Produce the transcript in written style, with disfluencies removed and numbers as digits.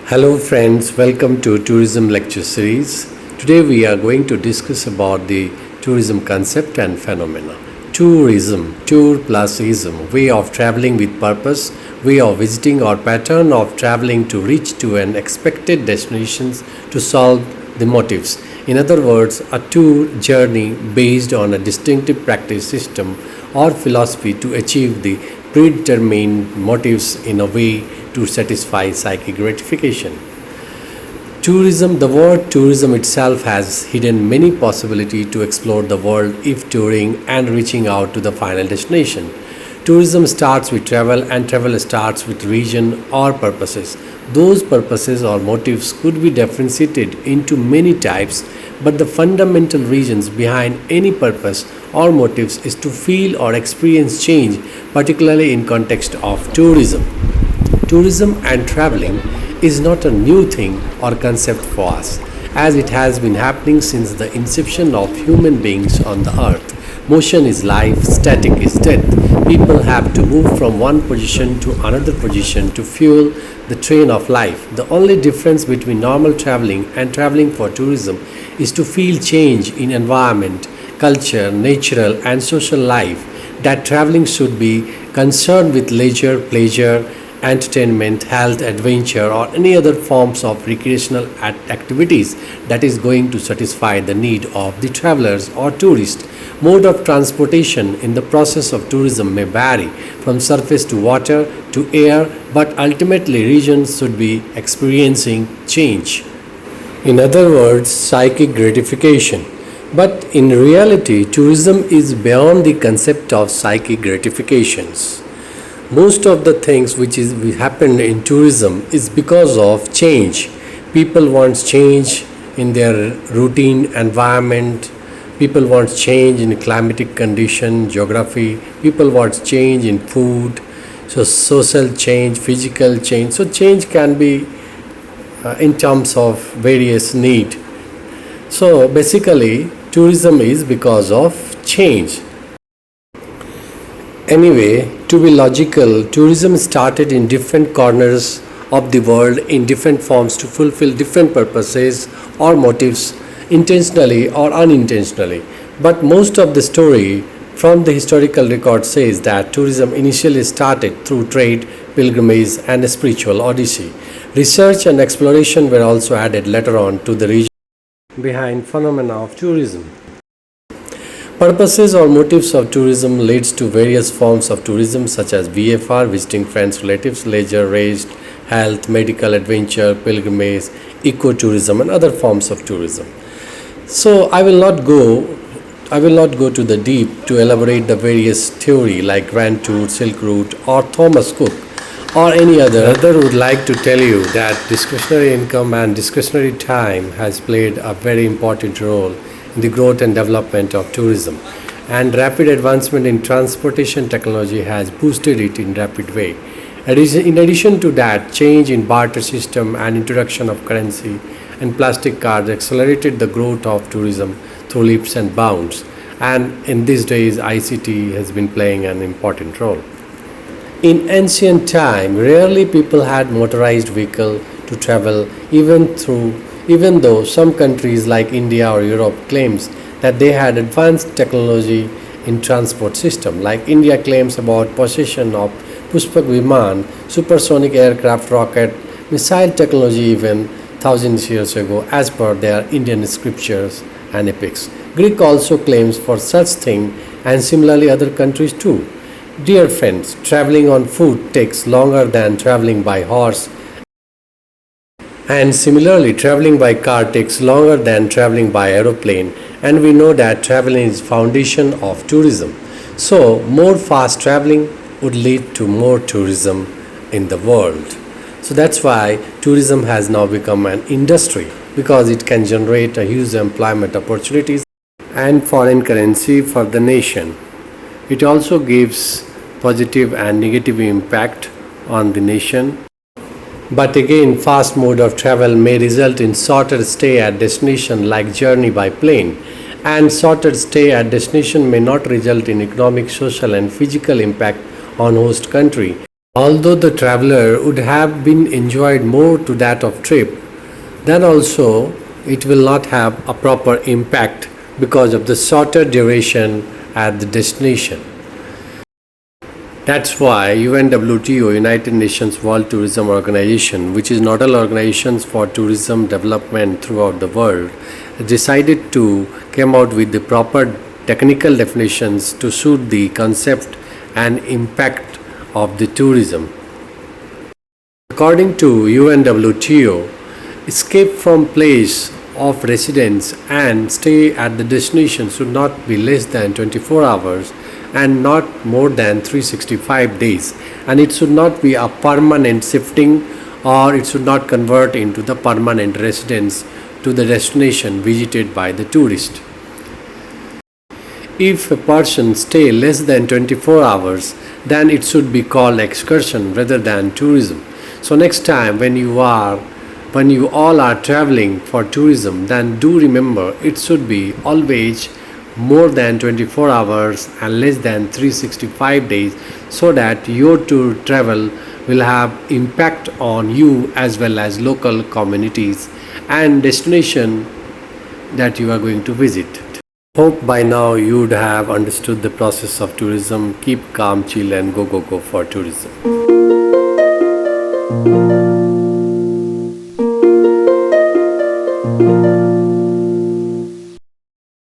Hello friends, welcome to Tourism Lecture Series. Today we are going to discuss about the tourism concept and phenomena. Tourism, tour plus ism, way of traveling with purpose, way of visiting or pattern of traveling to reach to an expected destinations to solve the motives. In other words, a tour journey based on a distinctive practice system or philosophy to achieve the predetermined motives in a way to satisfy psychic gratification. Tourism, the word tourism itself has hidden many possibilities to explore the world if touring and reaching out to the final destination. Tourism starts with travel and travel starts with region or purposes. Those purposes or motives could be differentiated into many types, but the fundamental reasons behind any purpose or motives is to feel or experience change, particularly in context of tourism. Tourism and traveling is not a new thing or concept for us, as it has been happening since the inception of human beings on the earth. Motion is life, static is death. People have to move from one position to another position to fuel the train of life. The only difference between normal traveling and traveling for tourism is to feel change in environment, culture, natural, and social life. That traveling should be concerned with leisure, pleasure, entertainment, health, adventure, or any other forms of recreational activities that is going to satisfy the need of the travelers or tourists. Mode of transportation in the process of tourism may vary from surface to water to air, but ultimately regions should be experiencing change. In other words, psychic gratification. But in reality, tourism is beyond the concept of psychic gratifications. Most of the things which is happened in tourism is because of change. People want change in their routine environment. People want change in climatic condition, geography. People want change in food. So social change, physical change. So change can be in terms of various need. So basically, tourism is because of change. Anyway, to be logical, tourism started in different corners of the world in different forms to fulfill different purposes or motives, intentionally or unintentionally. But most of the story from the historical record says that tourism initially started through trade, pilgrimage, and a spiritual odyssey. Research and exploration were also added later on to the region behind phenomena of tourism. Purposes or motives of tourism leads to various forms of tourism such as VFR, visiting friends, relatives, leisure, rest, health, medical, adventure, pilgrimage, ecotourism, and other forms of tourism. So I will not go to the deep to elaborate the various theory like Grand Tour, Silk Route, or Thomas Cook or any other. Other would like to tell you that discretionary income and discretionary time has played a very important role in the growth and development of tourism, and rapid advancement in transportation technology has boosted it in rapid way. In addition to that, change in barter system and introduction of currency and plastic cards accelerated the growth of tourism through leaps and bounds, and in these days ICT has been playing an important role. In ancient time, rarely people had motorized vehicle to travel even though some countries like India or Europe claims that they had advanced technology in transport system. Like India claims about possession of Pushpak Viman, supersonic aircraft, rocket, missile technology even thousands years ago as per their Indian scriptures and epics. Greek also claims for such thing, and similarly other countries too. Dear friends, traveling on foot takes longer than traveling by horse, and similarly traveling by car takes longer than traveling by aeroplane, and we know that traveling is foundation of tourism. So more fast traveling would lead to more tourism in the world. So that's why tourism has now become an industry, because it can generate a huge employment opportunities and foreign currency for the nation. It also gives positive and negative impact on the nation. But again, fast mode of travel may result in shorter stay at destination like journey by plane, and shorter stay at destination may not result in economic, social, and physical impact on host country Although the traveler would have been enjoyed more to that of trip, then also it will not have a proper impact because of the shorter duration at the destination. That's why UNWTO, United Nations World Tourism Organization, which is nodal organization for tourism development throughout the world, decided to come out with the proper technical definitions to suit the concept and impact of the tourism. According to UNWTO, escape from place of residence and stay at the destination should not be less than 24 hours and not more than 365 days, and it should not be a permanent shifting, or it should not convert into the permanent residence to the destination visited by the tourist. If a person stay less than 24 hours, then it should be called excursion rather than tourism. So next time when you all are traveling for tourism, then do remember it should be always more than 24 hours and less than 365 days, so that your tour travel will have impact on you as well as local communities and destination that you are going to visit. Hope by now you would have understood the process of tourism. Keep calm, chill, and go for tourism.